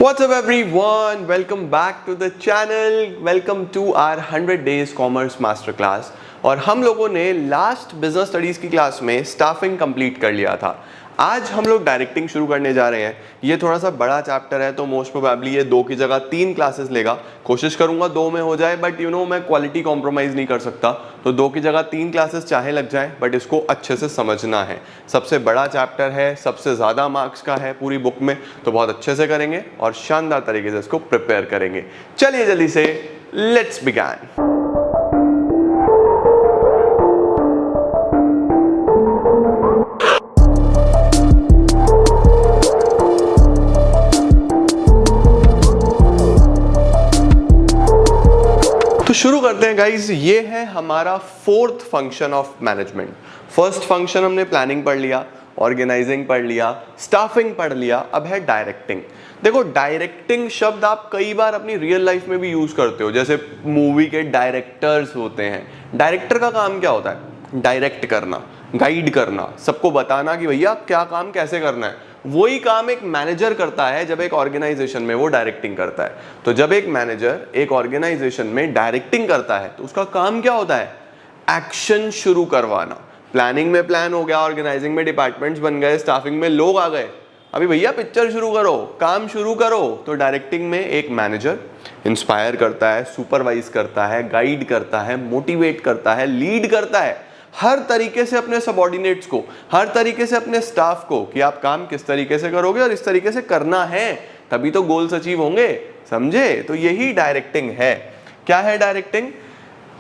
What's up everyone? Welcome back to the channel. Welcome to our 100 days commerce master class. और हम लोगों ने last business studies की class में staffing complete कर लिया था। आज हम लोग डायरेक्टिंग शुरू करने जा रहे हैं। ये थोड़ा सा बड़ा चैप्टर है तो मोस्ट प्रोबेबली ये 2 की जगह 3 क्लासेस लेगा। कोशिश करूंगा 2 में हो जाए, बट मैं क्वालिटी कॉम्प्रोमाइज नहीं कर सकता, तो 2 की जगह 3 क्लासेस चाहे लग जाए, बट इसको अच्छे से समझना है। सबसे बड़ा चैप्टर है, सबसे ज़्यादा मार्क्स का है पूरी बुक में, तो बहुत अच्छे से करेंगे और शानदार तरीके से इसको प्रिपेयर करेंगे। चलिए जल्दी से लेट्स बिगिन। तो शुरू करते हैं गाइज। ये है हमारा 4th function of management. First function हमने प्लानिंग पढ़ लिया, ऑर्गेनाइजिंग पढ़ लिया, स्टाफिंग पढ़ लिया, अब है डायरेक्टिंग। देखो, डायरेक्टिंग शब्द आप कई बार अपनी रियल लाइफ में भी यूज करते हो, जैसे मूवी के डायरेक्टर्स होते हैं। डायरेक्टर का काम क्या होता है? डायरेक्ट करना, गाइड करना, सबको बताना कि भैया क्या काम कैसे करना है। वही काम एक मैनेजर करता है जब एक ऑर्गेनाइजेशन में वो डायरेक्टिंग करता है। तो जब एक मैनेजर एक ऑर्गेनाइजेशन में डायरेक्टिंग करता है तो उसका काम क्या होता है? एक्शन शुरू करवाना। प्लानिंग में प्लान हो गया, ऑर्गेनाइजिंग में डिपार्टमेंट्स बन गए, स्टाफिंग में लोग आ गए, अभी भैया पिक्चर शुरू करो, काम शुरू करो। तो डायरेक्टिंग में एक मैनेजर इंस्पायर करता है, सुपरवाइज करता है, गाइड करता है, मोटिवेट करता है, लीड करता है हर तरीके से अपने सबऑर्डिनेट्स को, हर तरीके से अपने स्टाफ को, कि आप काम किस तरीके से करोगे और इस तरीके से करना है, तभी तो गोल्स अचीव होंगे। समझे? तो यही डायरेक्टिंग है। क्या है directing?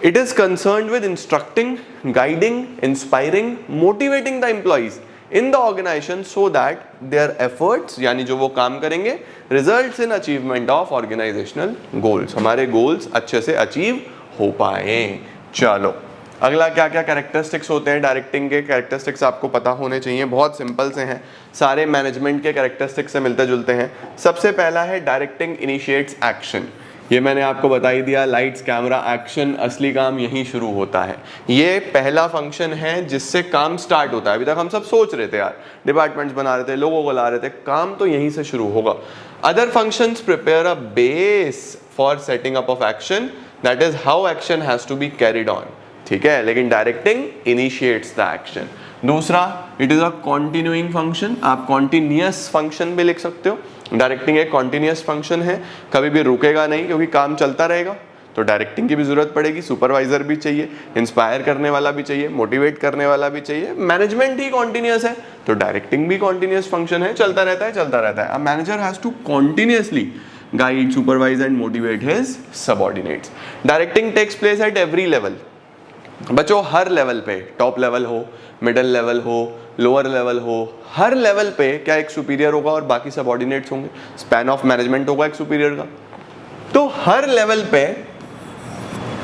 It is concerned with instructing, guiding, inspiring, motivating the employees in the organisation so that their efforts, यानी जो वो काम करेंगे, results in achievement of organisational goals, हमारे गोल्स अच्छे से अचीव हो पाए। चलो, अगला क्या क्या कैरेक्टरिस्टिक्स होते हैं डायरेक्टिंग के? कैरेक्टरिस्टिक्स आपको पता होने चाहिए, बहुत सिंपल से हैं, सारे मैनेजमेंट के कैरेक्टरिस्टिक्स से मिलते जुलते हैं। सबसे पहला है डायरेक्टिंग इनिशिएट्स एक्शन। ये मैंने आपको बता ही दिया, लाइट्स कैमरा एक्शन, असली काम यहीं शुरू होता है। ये पहला फंक्शन है जिससे काम स्टार्ट होता है। अभी तक हम सब सोच रहे थे यार, डिपार्टमेंट्स बना रहे थे, लोगों को ला रहे थे, काम तो यहीं से शुरू होगा। Other functions prepare a base for setting up of action, that is how action has to be carried on. ठीक है, लेकिन डायरेक्टिंग इनिशिएट्स द एक्शन। दूसरा, it is a continuing function. आप कॉन्टिन्यूअस फंक्शन भी लिख सकते हो। डायरेक्टिंग एक कॉन्टिन्यूअस फंक्शन है, कभी भी रुकेगा नहीं क्योंकि काम चलता रहेगा। तो डायरेक्टिंग की भी जरूरत पड़ेगी, सुपरवाइजर भी चाहिए, इंस्पायर करने वाला भी चाहिए, मोटिवेट करने वाला भी चाहिए। मैनेजमेंट ही कॉन्टिन्यूअस है तो डायरेक्टिंग भी कॉन्टिन्यूअस फंक्शन है, चलता रहता है चलता रहता है। A manager has to continuously guide, supervise and motivate his subordinates. Directing takes place at every level. बच्चों, हर लेवल पे, टॉप लेवल हो, मिडिल लेवल हो, लोअर लेवल हो, हर लेवल पे क्या एक सुपीरियर होगा और बाकी सबऑर्डिनेट्स होंगे। स्पैन ऑफ मैनेजमेंट होगा एक सुपीरियर का। तो हर लेवल पे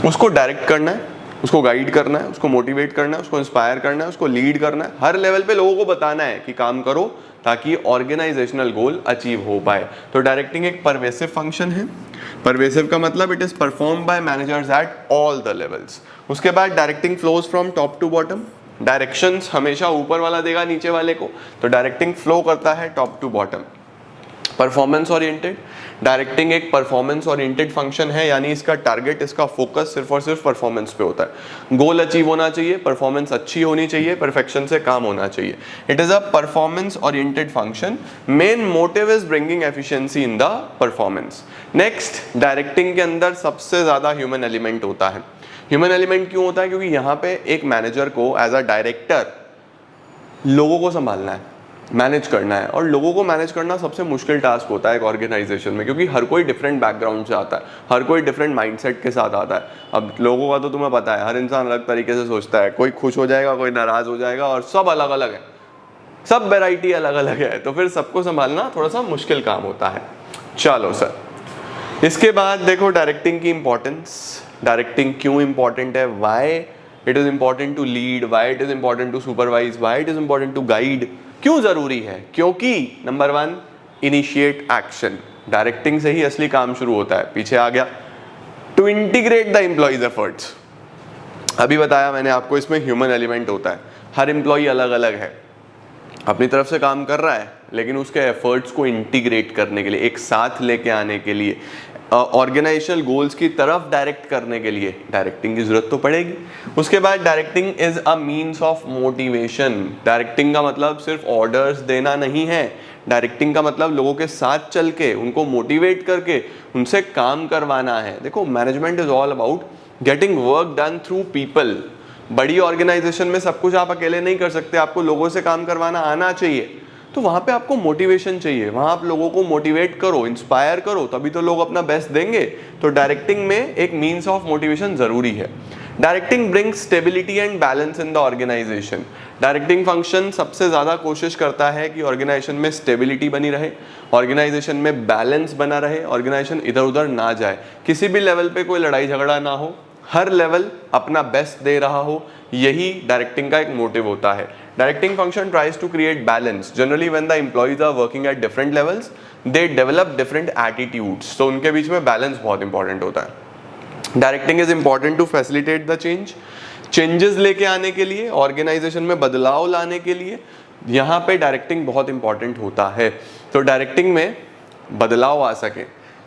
उसको डायरेक्ट करना है, उसको गाइड करना है, उसको मोटिवेट करना है, उसको इंस्पायर करना है, उसको लीड करना है। हर लेवल पे लोगों को बताना है कि काम करो ताकि ऑर्गेनाइजेशनल गोल अचीव हो पाए। तो डायरेक्टिंग एक परवेसिव फंक्शन है। परवेसिव का मतलब it is perform by managers at all the levels. उसके बाद directing flows from top to bottom. Directions हमेशा ऊपर वाला देगा नीचे वाले को, तो डायरेक्टिंग फ्लो करता है top to bottom. Performance oriented, directing एक परफॉर्मेंस ओरिएंटेड फंक्शन है, यानी इसका टारगेट, इसका फोकस सिर्फ और सिर्फ परफॉर्मेंस पे होता है। गोल अचीव होना चाहिए, परफॉर्मेंस अच्छी होनी चाहिए, परफेक्शन से काम होना चाहिए। It is a performance oriented function. Main motive is bringing efficiency in the performance. Next, directing के अंदर सबसे ज्यादा ह्यूमन एलिमेंट होता है। ह्यूमन एलिमेंट क्यों होता है? क्योंकि यहाँ पे एक मैनेजर को एज अ डायरेक्टर लोगों को संभालना है, मैनेज करना है, और लोगों को मैनेज करना सबसे मुश्किल टास्क होता है एक ऑर्गेनाइजेशन में, क्योंकि हर कोई डिफरेंट बैकग्राउंड से आता है, हर कोई डिफरेंट माइंडसेट के साथ आता है। अब लोगों का तो तुम्हें पता है, हर इंसान अलग तरीके से सोचता है, कोई खुश हो जाएगा, कोई नाराज हो जाएगा, और सब अलग अलग है, सब वेराइटी अलग अलग है, तो फिर सबको संभालना थोड़ा सा मुश्किल काम होता है। चलो सर, इसके बाद देखो डायरेक्टिंग की इंपॉर्टेंस। डायरेक्टिंग क्यों इंपॉर्टेंट है? Why it is important to lead, why it is important to supervise, why it is important to guide. क्यों जरूरी है? क्योंकि नंबर 1, इनिशिएट एक्शन। डायरेक्टिंग से ही असली काम शुरू होता है। पीछे आ गया, to integrate the employees efforts. अभी बताया मैंने आपको, इसमें ह्यूमन एलिमेंट होता है, हर एम्प्लॉय अलग अलग है, अपनी तरफ से काम कर रहा है, लेकिन उसके एफर्ट्स को इंटीग्रेट करने के लिए, एक साथ लेके आने के लिए, ऑर्गेनाइजेशनल गोल्स की तरफ डायरेक्ट करने के लिए डायरेक्टिंग की जरूरत तो पड़ेगी। उसके बाद directing is a means of motivation. Directing का मतलब सिर्फ ऑर्डर्स देना नहीं है, डायरेक्टिंग का मतलब लोगों के साथ चल के उनको मोटिवेट करके उनसे काम करवाना है। देखो, management is all about getting work done through people. बड़ी ऑर्गेनाइजेशन में सब कुछ आप अकेले नहीं कर सकते, आपको लोगों से काम करवाना आना चाहिए। तो वहां पे आपको मोटिवेशन चाहिए, वहां आप लोगों को मोटिवेट करो, इंस्पायर करो, तभी तो लोग अपना बेस्ट देंगे। तो डायरेक्टिंग में एक मीन्स ऑफ मोटिवेशन जरूरी है। Directing brings stability and balance in the organisation. Directing function सबसे ज्यादा कोशिश करता है कि ऑर्गेनाइजेशन में स्टेबिलिटी बनी रहे, ऑर्गेनाइजेशन में बैलेंस बना रहे, ऑर्गेनाइजेशन इधर उधर ना जाए, किसी भी लेवल पे कोई लड़ाई झगड़ा ना हो, हर लेवल अपना बेस्ट दे रहा हो। यही डायरेक्टिंग का एक मोटिव होता है। Directing function tries to create balance. Generally when the employees are working at different levels they develop different attitudes, तो उनके बीच में बैलेंस बहुत इंपॉर्टेंट होता है। Directing is important to facilitate the change. Changes लेके आने के लिए, ऑर्गेनाइजेशन में बदलाव लाने के लिए यहाँ पे डायरेक्टिंग बहुत इंपॉर्टेंट होता है। तो डायरेक्टिंग में बदलाव आ सके,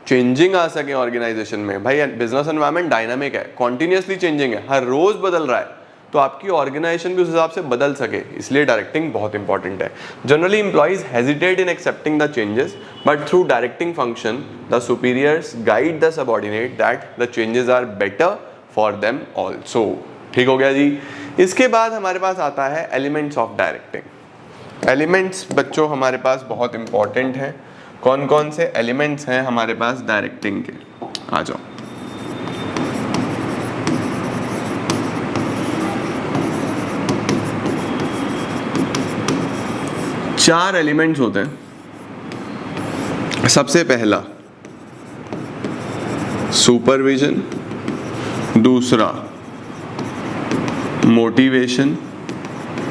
चेंजिंग आ सके ऑर्गेनाइजेशन में। भाई बिजनेस एनवायरनमेंट डायनामिक है, कॉन्टिन्यूसली चेंजिंग है, हर रोज बदल रहा है, तो आपकी ऑर्गेनाइजेशन भी उस हिसाब से बदल सके, इसलिए डायरेक्टिंग बहुत इंपॉर्टेंट है। Generally employees hesitate in accepting the changes, but through directing function the superiors guide the subordinate that the changes are better for them also. ठीक हो गया जी। इसके बाद हमारे पास आता है एलिमेंट्स ऑफ डायरेक्टिंग। एलिमेंट्स बच्चों हमारे पास बहुत इंपॉर्टेंट हैं। कौन कौन से एलिमेंट्स हैं हमारे पास डायरेक्टिंग के, आ जाओ। चार एलिमेंट्स होते हैं। सबसे पहला सुपरविजन, दूसरा मोटिवेशन,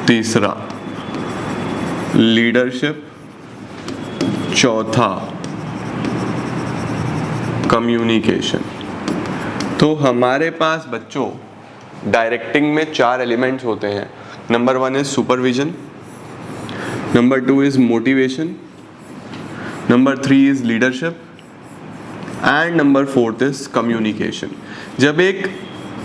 तीसरा लीडरशिप, चौथा कम्युनिकेशन। तो हमारे पास बच्चों डायरेक्टिंग में चार एलिमेंट्स होते हैं। Number 1 is supervision, number 2 is motivation, number 3 is leadership and number 4 is communication. जब एक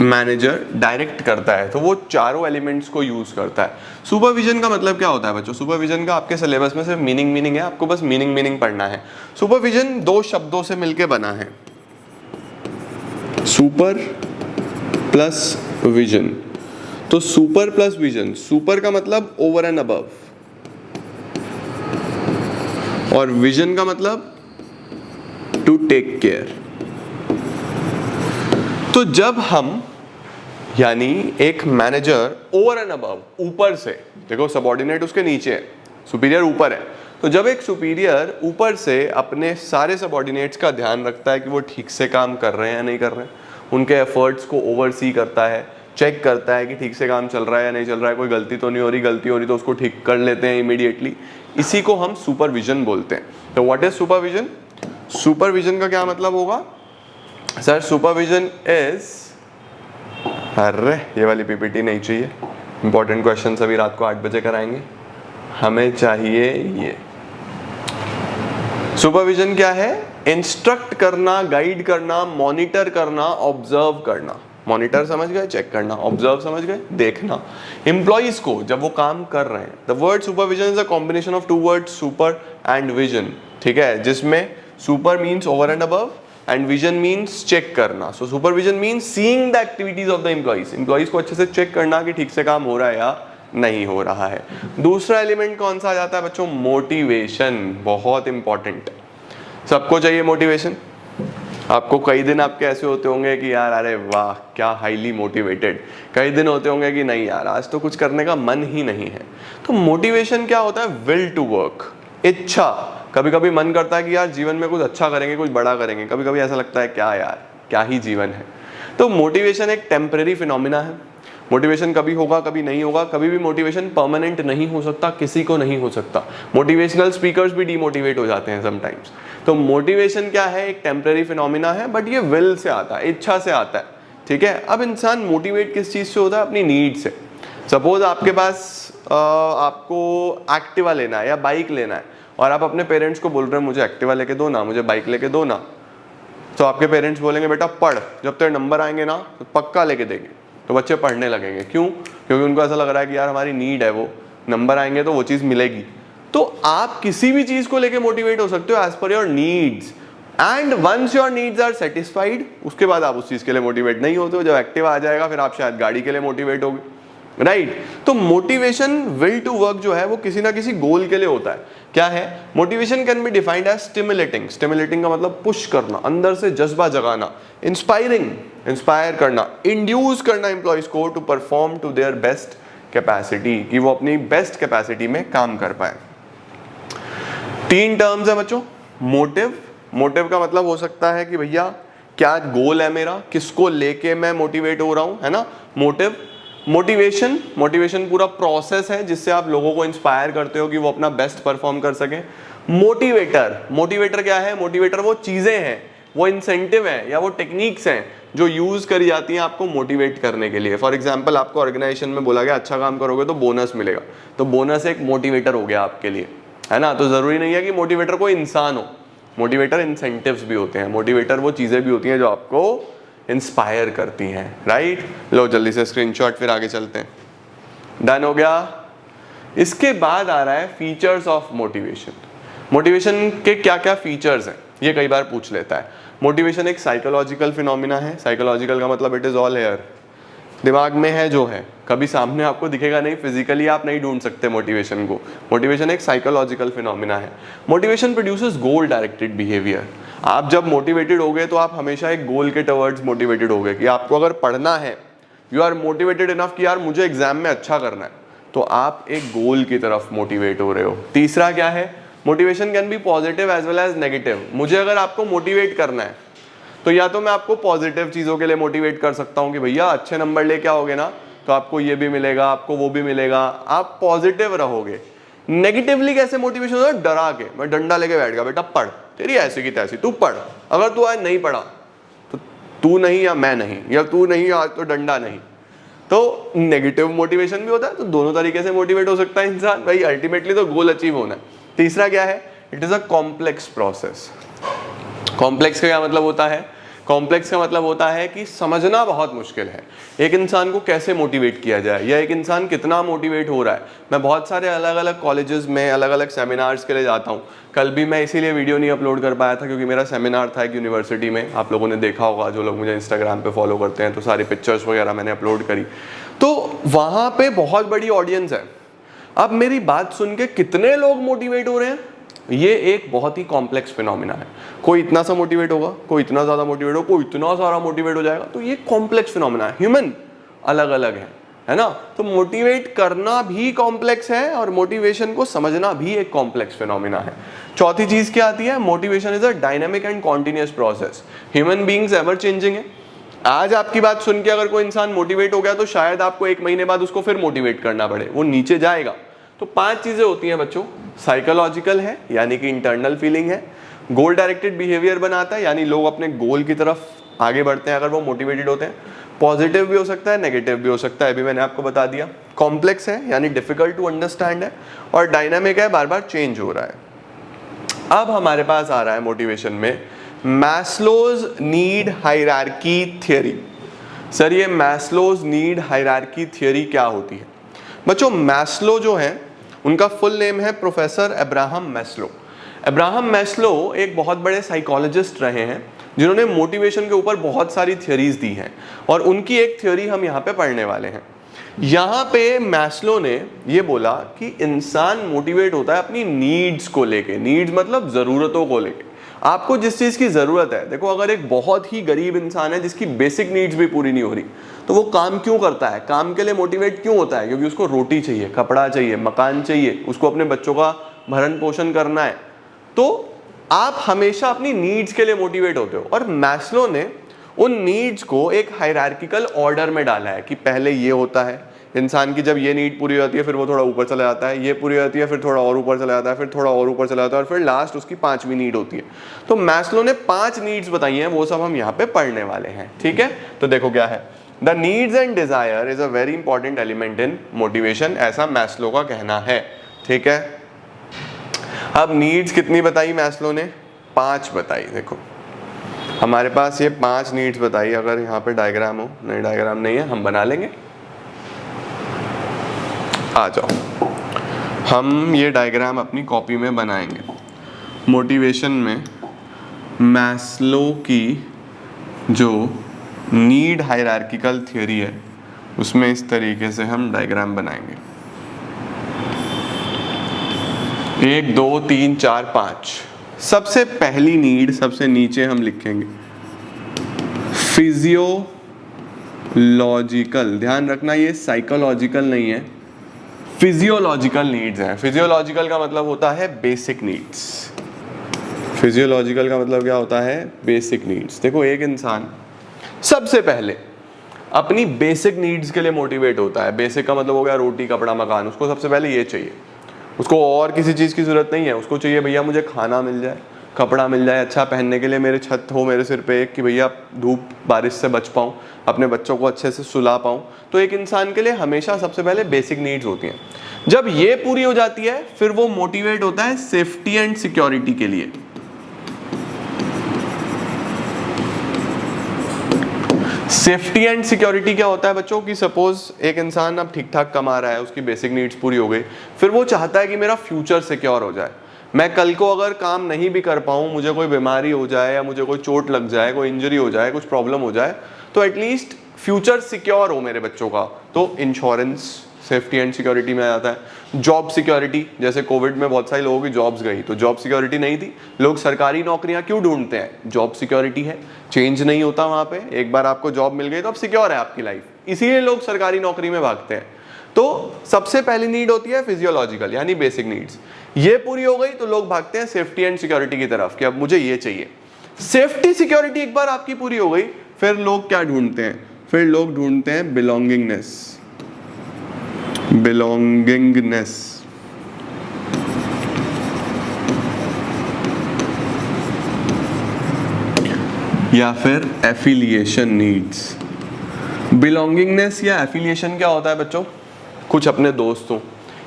मैनेजर डायरेक्ट करता है तो वो चारों एलिमेंट्स को यूज करता है। सुपरविजन का मतलब क्या होता है बच्चों? सुपरविजन का आपके सिलेबस में सिर्फ मीनिंग है, आपको बस मीनिंग पढ़ना है। सुपरविजन दो शब्दों से मिलके बना है, सुपर प्लस विजन। तो सुपर प्लस विजन, सुपर का मतलब ओवर एंड अबव, और विजन का मतलब टू टेक केयर। तो जब हम, यानी एक मैनेजर ओवर एंड अबव, ऊपर से, देखो सबऑर्डिनेट उसके नीचे है, सुपीरियर ऊपर है, तो जब एक सुपीरियर ऊपर से अपने सारे सबऑर्डिनेट्स का ध्यान रखता है कि वो ठीक से काम कर रहे हैं या नहीं कर रहे हैं, उनके एफर्ट्स को ओवरसी करता है, चेक करता है कि ठीक से काम चल रहा है या नहीं चल रहा है, कोई गलती तो नहीं हो रही, गलती हो रही तो उसको ठीक कर लेते हैं इमीडिएटली, इसी को हम सुपरविजन बोलते हैं। तो व्हाट इज सुपरविजन? सुपरविजन का क्या मतलब होगा सर? सुपरविजन इज, अरे ये वाली पीपीटी नहीं चाहिए, इंपॉर्टेंट क्वेश्चन अभी रात को 8 बजे कराएंगे, हमें चाहिए ये। सुपरविजन क्या है? इंस्ट्रक्ट करना, गाइड करना, मॉनिटर करना, ऑब्जर्व करना। मॉनिटर समझ गए, चेक करना, ऑब्जर्व समझ गए, देखना एम्प्लॉइज को जब वो काम कर रहे हैं। The word supervision is a combination of two words, super and vision, ठीक है, जिसमें super means over and above and vision means check करना। so supervision means seeing the activities of the employees को अच्छे से चेक करना कि ठीक से काम हो रहा है या नहीं हो रहा है। दूसरा एलिमेंट कौन सा आ जाता है बच्चों? मोटिवेशन, बहुत इंपॉर्टेंट। सबको चाहिए मोटिवेशन। आपको कई दिन आपके ऐसे होते होंगे कि यार अरे वाह क्या हाईली मोटिवेटेड, कई दिन होते होंगे कि नहीं यार आज तो कुछ करने का मन ही नहीं है। तो मोटिवेशन क्या होता है? विल टू वर्क, इच्छा। कभी कभी मन करता है कि यार जीवन में कुछ अच्छा करेंगे, कुछ बड़ा करेंगे, कभी कभी ऐसा लगता है क्या यार क्या ही जीवन है। तो मोटिवेशन एक टेम्परेरी फिनोमिना है। मोटिवेशन कभी होगा कभी नहीं होगा, कभी भी मोटिवेशन परमानेंट नहीं हो सकता, किसी को नहीं हो सकता। मोटिवेशनल स्पीकर्स भी डीमोटिवेट हो जाते हैं समटाइम्स। तो मोटिवेशन क्या है? एक टेम्परेरी फिनोमिना है, बट ये विल से आता है, इच्छा से आता है, ठीक है। अब इंसान मोटिवेट किस चीज से होता है? अपनी नीड से। सपोज आपके पास आपको एक्टिवा लेना है या बाइक लेना है और आप अपने पेरेंट्स को बोल रहे हैं मुझे एक्टिवा लेके दो ना, मुझे बाइक लेके दो ना, तो आपके पेरेंट्स बोलेंगे बेटा पढ़, जब तेरे नंबर आएंगे ना तो पक्का लेके देंगे। तो बच्चे पढ़ने लगेंगे। क्यों? क्योंकि उनको ऐसा लग रहा है कि यार हमारी नीड है, वो नंबर आएंगे तो वो चीज़ मिलेगी। तो आप किसी भी चीज़ को लेके मोटिवेट हो सकते हो as per your needs, and once your needs are satisfied, उसके बाद आप उस चीज़ के लिए मोटिवेट नहीं होते हो। जब एक्टिव आ जाएगा फिर आप शायद गाड़ी के लिए मोटिवेट होगे, राइट? तो मोटिवेशन, विल टू वर्क जो है वो किसी ना किसी गोल के लिए होता है। क्या है? Motivation can be defined as stimulating. Stimulating का मतलब पुश करना, अंदर से जज्बा जगाना। इंस्पायरिंग, इंस्पायर करना। इंड्यूस करना एम्प्लॉइज को to perform to their best capacity, कि वो अपनी बेस्ट कैपेसिटी में काम कर पाए। 3 टर्म्स है बच्चों। मोटिव, मोटिव का मतलब हो सकता है कि भैया क्या गोल है मेरा, किसको लेके मैं मोटिवेट हो रहा हूं, है ना, मोटिव। मोटिवेशन, मोटिवेशन पूरा प्रोसेस है जिससे आप लोगों को इंस्पायर करते हो कि वो अपना बेस्ट परफॉर्म कर सके। मोटिवेटर, मोटिवेटर क्या है? मोटिवेटर वो चीजें हैं, वो इंसेंटिव है या वो टेक्निक्स हैं जो यूज करी जाती हैं आपको मोटिवेट करने के लिए। फॉर एग्जांपल आपको ऑर्गेनाइजेशन में बोला गया अच्छा काम करोगे तो बोनस मिलेगा, तो बोनस एक मोटिवेटर हो गया आपके लिए, है ना। तो जरूरी नहीं है कि मोटिवेटर कोई इंसान हो, मोटिवेटर इंसेंटिव्स भी होते हैं, मोटिवेटर वो चीजें भी होती हैं जो आपको इंस्पायर करती हैं, राइट। लो जल्दी से स्क्रीनशॉट, फिर आगे चलते हैं। डन हो गया। इसके बाद आ रहा है फीचर्स ऑफ मोटिवेशन। मोटिवेशन के क्या क्या फीचर्स हैं ये कई बार पूछ लेता है। मोटिवेशन एक साइकोलॉजिकल फिनोमिना है। साइकोलॉजिकल का मतलब इट इज ऑल हेयर, दिमाग में है जो है, कभी सामने आपको दिखेगा नहीं, फिजिकली आप नहीं ढूंढ सकते मोटिवेशन को। मोटिवेशन एक साइकोलॉजिकल फिनोमिना है। मोटिवेशन प्रोड्यूसेस गोल डायरेक्टेड बिहेवियर। आप जब मोटिवेटेड होगे तो आप हमेशा एक गोल के टवर्ड्स मोटिवेटेड होगे, कि आपको अगर पढ़ना है, यू आर मोटिवेटेड इनफ कि यार मुझे एग्जाम में अच्छा करना है, तो आप एक गोल की तरफ मोटिवेट हो रहे हो। तीसरा क्या है? Motivation can be positive as well as negative. मुझे अगर आपको मोटिवेट करना है तो या तो मैं आपको पॉजिटिव चीज़ों के लिए मोटिवेट कर सकता हूँ कि भैया अच्छे नंबर लेके आओगे ना तो आपको ये भी मिलेगा, आपको वो भी मिलेगा, आप पॉजिटिव रहोगे। नेगेटिवली कैसे मोटिवेशन होता है? डरा के, मैं डंडा लेके बैठ गया, बेटा पढ़, तेरी ऐसी की तैसी, तू पढ़, अगर तू आज नहीं पढ़ा तो तू नहीं या मैं नहीं, या तू नहीं आज तो डंडा नहीं। तो नेगेटिव मोटिवेशन भी होता है, तो दोनों तरीके से मोटिवेट हो सकता है इंसान। भाई अल्टीमेटली तो गोल अचीव होना है। तीसरा क्या है? It is a complex process. Complex का क्या मतलब होता है? कॉम्प्लेक्स का मतलब होता है कि समझना बहुत मुश्किल है एक इंसान को कैसे मोटिवेट किया जाए, या एक इंसान कितना मोटिवेट हो रहा है। मैं बहुत सारे अलग अलग कॉलेजेस में अलग अलग सेमिनार्स के लिए जाता हूँ। कल भी मैं इसीलिए वीडियो नहीं अपलोड कर पाया था क्योंकि मेरा सेमिनार था एक यूनिवर्सिटी में। आप लोगों ने देखा होगा, जो लोग मुझे इंस्टाग्राम पे फॉलो करते हैं, तो सारी पिक्चर्स वगैरह मैंने अपलोड करी। तो वहाँ पे बहुत बड़ी ऑडियंस है। अब मेरी बात सुन के कितने लोग मोटिवेट हो रहे हैं, ये एक बहुत ही कॉम्प्लेक्स फिनोमिना है। कोई इतना सा मोटिवेट होगा, कोई इतना ज़्यादा मोटिवेट होगा, कोई इतना सारा मोटिवेट हो जाएगा। तो ये कॉम्प्लेक्स फिनोमिना है। ह्यूमन अलग अलग है ना। तो मोटिवेट करना भी कॉम्प्लेक्स है और मोटिवेशन को समझना भी एक कॉम्प्लेक्स फिनोमिना है। चौथी चीज़ क्या आती है? Motivation is a dynamic and continuous process. Human beings ever changing है। आज आपकी बात सुन के अगर कोई इंसान मोटिवेट हो गया तो शायद आपको 1 महीने बाद उसको फिर मोटिवेट करना पड़े, वो नीचे जाएगा। तो 5 चीजें होती हैं बच्चों। साइकोलॉजिकल है, यानी कि इंटरनल फीलिंग है। गोल डायरेक्टेड बिहेवियर बनाता है, यानी लोग अपने गोल की तरफ आगे बढ़ते हैं अगर वो मोटिवेटेड होते हैं। पॉजिटिव भी हो सकता है, नेगेटिव भी हो सकता है, अभी मैंने आपको बता दिया। कॉम्प्लेक्स है, यानी डिफिकल्ट टू अंडरस्टैंड है। और डायनामिक है, बार बार चेंज हो रहा है। अब हमारे पास आ रहा है मोटिवेशन में Maslow's need hierarchy theory. Sir ये मैस्लोज नीड हायरार्की थ्योरी क्या होती है? बच्चों मैस्लो जो है उनका फुल नेम है professor Abraham Maslow. Abraham Maslow एक बहुत बड़े साइकोलॉजिस्ट रहे हैं जिन्होंने मोटिवेशन के ऊपर बहुत सारी थ्योरीज दी हैं, और उनकी एक थ्योरी हम यहाँ पे पढ़ने वाले हैं। यहाँ पे मैस्लो ने ये बोला कि इंसान मोटिवेट होता है अपनी नीड्स को लेके। नीड्स मतलब ज़रूरतों को लेके। आपको जिस चीज़ की ज़रूरत है, देखो अगर एक बहुत ही गरीब इंसान है जिसकी बेसिक नीड्स भी पूरी नहीं हो रही, तो वो काम क्यों करता है? काम के लिए मोटिवेट क्यों होता है? क्योंकि उसको रोटी चाहिए, कपड़ा चाहिए, मकान चाहिए, उसको अपने बच्चों का भरण पोषण करना है। तो आप हमेशा अपनी नीड्स के लिए मोटिवेट होते हो। और मैस्लो ने उन नीड्स को एक हायरार्किकल ऑर्डर में डाला है कि पहले ये होता है, इंसान की जब ये नीड पूरी हो जाती है फिर वो थोड़ा ऊपर चला जाता है, ये पूरी हो जाती है फिर थोड़ा और ऊपर चला जाता है, फिर थोड़ा और ऊपर चला जाता है, और फिर लास्ट उसकी 5वीं नीड होती है। तो मैस्लो ने 5 नीड्स बताई हैं, वो सब हम यहाँ पे पढ़ने वाले हैं, ठीक है। तो देखो क्या है, the needs and desire is a very important element in motivation, ऐसा मैस्लो का कहना है, ठीक है। अब नीड्स कितनी बताई मैस्लो ने? 5 बताई। देखो हमारे पास ये 5 नीड्स बताई। अगर यहाँ पे डायग्राम हो, नहीं डायग्राम नहीं है, हम बना लेंगे। आ जाओ, हम ये डायग्राम अपनी कॉपी में बनाएंगे। मोटिवेशन में मैस्लो की जो नीड हायरार्किकल थ्योरी है उसमें इस तरीके से हम डायग्राम बनाएंगे। 1 2 3 4 5। सबसे पहली नीड सबसे नीचे हम लिखेंगे फिजियोलॉजिकल। ध्यान रखना ये साइकोलॉजिकल नहीं है, फिजियोलॉजिकल नीड्स हैं। फिजियोलॉजिकल का मतलब होता है बेसिक नीड्स। फिजियोलॉजिकल का मतलब क्या होता है? Basic needs. देखो एक इंसान सबसे पहले अपनी बेसिक नीड्स के लिए मोटिवेट होता है। बेसिक का मतलब हो गया रोटी कपड़ा मकान, उसको सबसे पहले ये चाहिए, उसको और किसी चीज़ की ज़रूरत नहीं है। उसको चाहिए भैया मुझे खाना मिल जाए, कपड़ा मिल जाए, अच्छा पहनने के लिए मेरे छत हो मेरे सिर पे कि भैया धूप बारिश से बच पाऊँ, अपने बच्चों को अच्छे से सुला पाऊँ। तो एक इंसान के लिए हमेशा सबसे पहले बेसिक नीड्स होती हैं। जब ये पूरी हो जाती है फिर वो मोटिवेट होता है सेफ्टी एंड सिक्योरिटी के लिए। सेफ्टी एंड सिक्योरिटी क्या होता है बच्चों? कि सपोज एक इंसान अब ठीक ठाक कमा रहा है, उसकी बेसिक नीड्स पूरी हो गई, फिर वो चाहता है कि मेरा फ्यूचर सिक्योर हो जाए। मैं कल को अगर काम नहीं भी कर पाऊँ, मुझे कोई बीमारी हो जाए या मुझे कोई चोट लग जाए, कोई इंजरी हो जाए, कुछ प्रॉब्लम हो जाए, तो एटलीस्ट फ्यूचर सिक्योर हो मेरे बच्चों का। तो इंश्योरेंस सेफ्टी एंड सिक्योरिटी में आ जाता है। जॉब सिक्योरिटी, जैसे कोविड में बहुत सारे लोगों की जॉब्स गई तो जॉब सिक्योरिटी नहीं थी, लोग सरकारी नौकरियां क्यों ढूंढते हैं? जॉब सिक्योरिटी है, चेंज नहीं होता वहां पे। एक बार आपको जॉब मिल गई तो अब सिक्योर है आपकी लाइफ, इसीलिए लोग सरकारी नौकरी में भागते हैं। तो सबसे पहली नीड होती है फिजियोलॉजिकल यानी बेसिक नीड्स। ये पूरी हो गई तो लोग भागते हैं सेफ्टी एंड सिक्योरिटी की तरफ कि अब मुझे ये चाहिए। सेफ्टी सिक्योरिटी एक बार आपकी पूरी हो गई फिर लोग क्या ढूंढते हैं? फिर लोग ढूंढते हैं बिलोंगिंगनेस। बिलोंगिंगनेस या फिर एफिलिएशन नीड्स। बिलोंगिंगनेस या एफिलिएशन क्या होता है बच्चों? कुछ अपने दोस्त हों,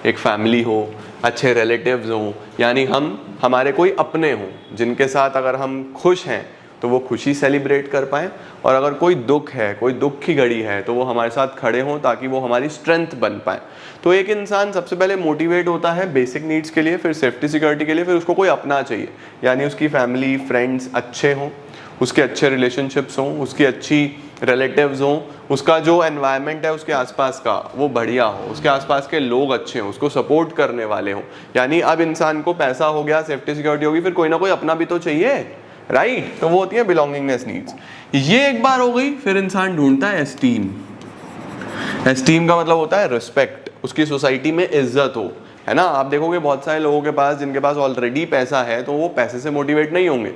एक फैमिली हो, अच्छे रिलेटिव्स हों, यानी हमारे कोई अपने हों जिनके साथ अगर हम खुश हैं तो वो खुशी सेलिब्रेट कर पाएँ, और अगर कोई दुख है, कोई दुख की घड़ी है तो वो हमारे साथ खड़े हों ताकि वो हमारी स्ट्रेंथ बन पाए। तो एक इंसान सबसे पहले मोटिवेट होता है बेसिक नीड्स के लिए, फिर सेफ्टी सिक्योरिटी के लिए, फिर उसको कोई अपना चाहिए, यानी उसकी फैमिली फ्रेंड्स अच्छे हों, उसके अच्छे रिलेशनशिप्स हों, उसकी अच्छी रिलेटिव्स हों, उसका जो एनवायरनमेंट है उसके आसपास का वो बढ़िया हो, उसके आसपास के लोग अच्छे हों, उसको सपोर्ट करने वाले हों। यानी अब इंसान को पैसा हो गया, सेफ्टी सिक्योरिटी होगी, फिर कोई ना कोई अपना भी तो चाहिए, राइट? तो वो होती है बिलोंगिंगनेस नीड्स। ये एक बार हो गई फिर इंसान ढूंढता है एस्टीम। एस्टीम का मतलब होता है रिस्पेक्ट, उसकी सोसाइटी में इज्जत हो, है ना? आप देखोगे बहुत सारे लोगों के पास जिनके पास ऑलरेडी पैसा है तो वो पैसे से मोटिवेट नहीं होंगे,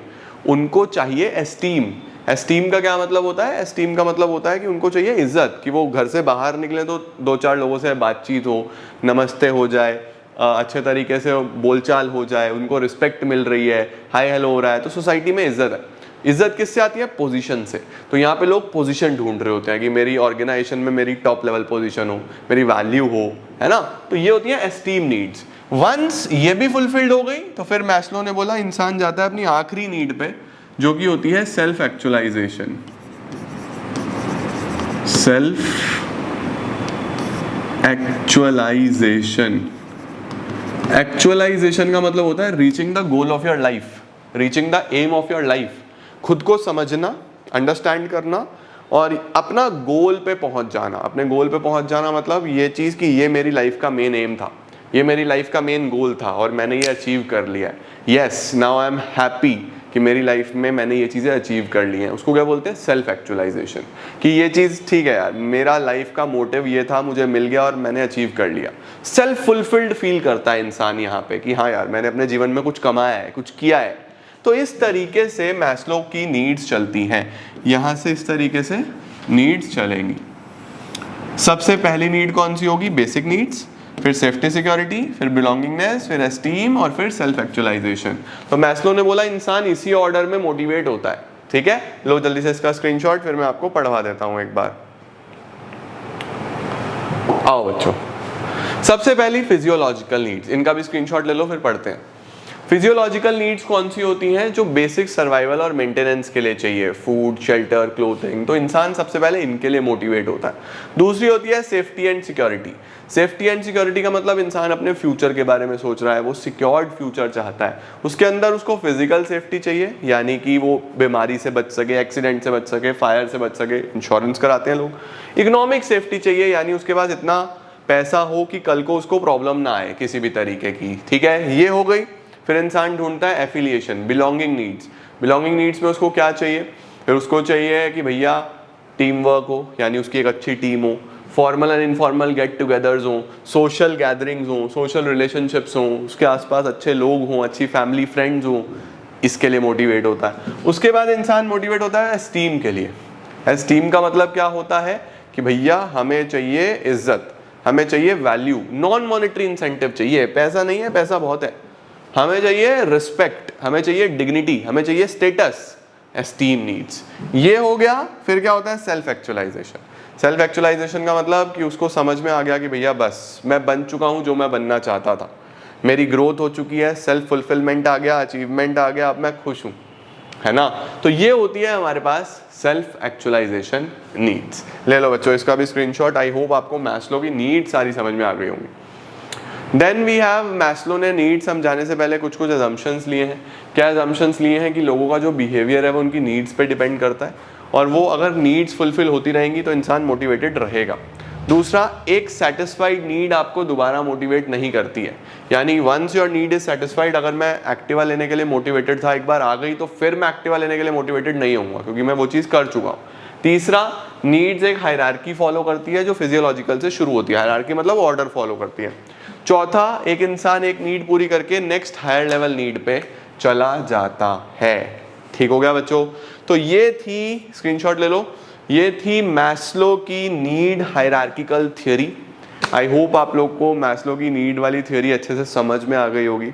उनको चाहिए एस्टीम। एस्टीम का क्या मतलब होता है? एस्टीम का मतलब होता है कि उनको चाहिए इज्जत, कि वो घर से बाहर निकले तो 2-4 लोगों से बातचीत हो, नमस्ते हो जाए, अच्छे तरीके से बोलचाल हो जाए, उनको रिस्पेक्ट मिल रही है, हाय हेलो हो रहा है, तो सोसाइटी में इज्जत है। इज्जत किससे आती है? पोजीशन से। तो यहाँ पे लोग पोजीशन ढूंढ रहे होते हैं कि मेरी ऑर्गेनाइजेशन में मेरी टॉप लेवल पोजीशन हो, मेरी वैल्यू हो, है ना? तो ये होती है एस्टीम नीड्स। वंस ये भी फुलफिल्ड हो गई तो फिर मैस्लो ने बोला इंसान जाता है अपनी आखिरी नीड पे, जो कि होती है self actualisation. Self actualisation. Actualisation का मतलब होता है reaching the goal of your life, reaching the aim of your life. खुद को समझना, अंडरस्टैंड करना और अपना गोल पे पहुंच जाना। अपने गोल पे पहुंच जाना मतलब ये चीज़ कि ये मेरी लाइफ का मेन एम था, ये मेरी लाइफ का मेन गोल था और मैंने ये अचीव कर लिया है। Yes, now I am happy कि मेरी लाइफ में मैंने ये चीज़ें अचीव कर ली हैं। उसको क्या बोलते हैं? Self actualisation. कि ये चीज़ ठीक है यार, मेरा लाइफ का मोटिव ये था, मुझे मिल गया और मैंने अचीव कर लिया। सेल्फ फुलफिल्ड फील करता है इंसान यहाँ पे कि हाँ यार मैंने अपने जीवन में कुछ कमाया है, कुछ किया है। तो इस तरीके से मैस्लो की नीड्स चलती हैं। यहाँ से इस तरीके से नीड्स चलेंगी। सबसे पहली नीड कौन सी होगी? बेसिक नीड्स, फिर सेफ्टी सिक्योरिटी, फिर बिलोंगिंगनेस, फिर एस्टीम और फिर सेल्फ एक्चुअलाइजेशन। तो मैस्लो ने बोला इंसान इसी ऑर्डर में मोटिवेट होता है। ठीक है, लो जल्दी से इसका स्क्रीनशॉट, फिर मैं आपको पढ़वा देता हूं एक बार। आओ बच्चों, सबसे पहली फिजियोलॉजिकल नीड्स, इनका भी स्क्रीनशॉट ले लो फिर पढ़ते हैं। फिजियोलॉजिकल नीड्स कौन सी होती हैं? जो बेसिक सर्वाइवल और मेंटेनेंस के लिए चाहिए, फूड, शेल्टर, क्लोथिंग, तो इंसान सबसे पहले इनके लिए मोटिवेट होता है। दूसरी होती है safety and security. Safety and security का मतलब इंसान अपने फ्यूचर के बारे में सोच रहा है, वो सिक्योर्ड फ्यूचर चाहता है। उसके अंदर उसको फिजिकल सेफ्टी चाहिए, यानी कि वो बीमारी से बच सके, एक्सीडेंट से बच सके, फायर से बच सके, इंश्योरेंस कराते हैं लोग। इकोनॉमिक सेफ्टी चाहिए, यानी उसके पास इतना पैसा हो कि कल को उसको प्रॉब्लम ना आए किसी भी तरीके की, ठीक है, ये हो गई। फिर इंसान ढूंढता है affiliation, belonging needs. Belonging needs में उसको क्या चाहिए? फिर उसको चाहिए कि भैया टीम वर्क हो, यानी उसकी एक अच्छी टीम हो, formal and informal get togethers हों, सोशल गैदरिंग्स हों, सोशल रिलेशनशिप्स हों, उसके आसपास अच्छे लोग हों, अच्छी फैमिली फ्रेंड्स हों, इसके लिए मोटिवेट होता है। उसके बाद इंसान मोटिवेट होता है एस्टीम के लिए। एस्टीम का मतलब क्या होता है कि भैया हमें चाहिए इज्जत, हमें चाहिए वैल्यू, नॉन मॉनेटरी इंसेंटिव चाहिए, पैसा नहीं है, पैसा बहुत है, हमें चाहिए रिस्पेक्ट, हमें चाहिए डिग्निटी, हमें चाहिए स्टेटस, एस्टीम नीड्स, ये हो गया। फिर क्या होता है? Self actualisation. सेल्फ एक्चुअलाइजेशन का मतलब कि उसको समझ में आ गया कि भैया बस मैं बन चुका हूँ जो मैं बनना चाहता था, मेरी ग्रोथ हो चुकी है, सेल्फ फुलफिलमेंट आ गया, अचीवमेंट आ गया, अब मैं खुश हूँ, है ना। तो ये होती है हमारे पास सेल्फ एक्चुअलाइजेशन नीड्स। ले लो बच्चों इसका भी स्क्रीनशॉट। आई होप आपको मैस्लो की नीड्स सारी समझ में आ गई होंगी। देन वी हैव मैस्लो ने नीड्स समझाने से पहले कुछ कुछ अजम्पशंस लिए हैं। क्या अजम्पशंस लिए हैं? कि लोगों का जो बिहेवियर है वो उनकी नीड्स पे डिपेंड करता है, और वो अगर नीड्स फुलफिल होती रहेंगी तो इंसान मोटिवेटेड रहेगा। दूसरा, एक सेटिस्फाइड नीड आपको दोबारा मोटिवेट नहीं करती है, यानी once your need is satisfied, अगर मैं एक्टिवा लेने के लिए मोटिवेटेड था, एक बार आ गई तो फिर मैं एक्टिवा लेने के लिए मोटिवेटेड नहीं होऊंगा, क्योंकि मैं वो चीज़ कर चुका हूँ। तीसरा, नीड्स एक हायरार्की फॉलो करती है जो फिजियोलॉजिकल से शुरू होती है, हायरार्की मतलब ऑर्डर फॉलो करती है। चौथा, एक इंसान एक नीड पूरी करके नेक्स्ट हायर लेवल नीड पे चला जाता है। ठीक हो गया बच्चों? तो ये थी, स्क्रीनशॉट ले लो, ये थी मैस्लो की need hierarchical theory. I hope आप लोग को मैस्लो की नीड वाली थ्योरी अच्छे से समझ में आ गई होगी,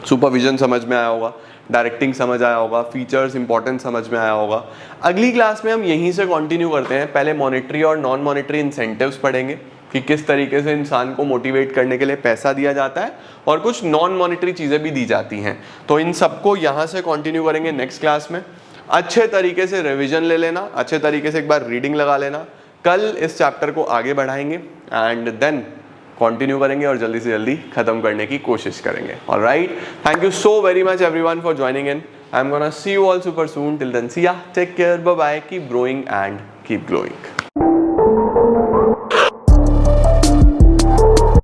सुपरविजन समझ में आया होगा, डायरेक्टिंग समझ आया होगा, फीचर्स इंपॉर्टेंट समझ में आया होगा। अगली क्लास में हम यहीं से कंटिन्यू करते हैं। पहले मॉनेटरी और नॉन मॉनेटरी इंसेंटिव्स पढ़ेंगे कि किस तरीके से इंसान को मोटिवेट करने के लिए पैसा दिया जाता है, और कुछ नॉन मॉनेटरी चीज़ें भी दी जाती हैं। तो इन सबको यहाँ से कंटिन्यू करेंगे नेक्स्ट क्लास में। अच्छे तरीके से रिवीजन ले लेना, अच्छे तरीके से एक बार रीडिंग लगा लेना। कल इस चैप्टर को आगे बढ़ाएंगे एंड देन कंटिन्यू करेंगे और जल्दी से जल्दी खत्म करने की कोशिश करेंगे। Alright, thank you so very much everyone for joining in. I am gonna see you all super soon. Till then see ya, take care, bye bye, keep growing and keep glowing.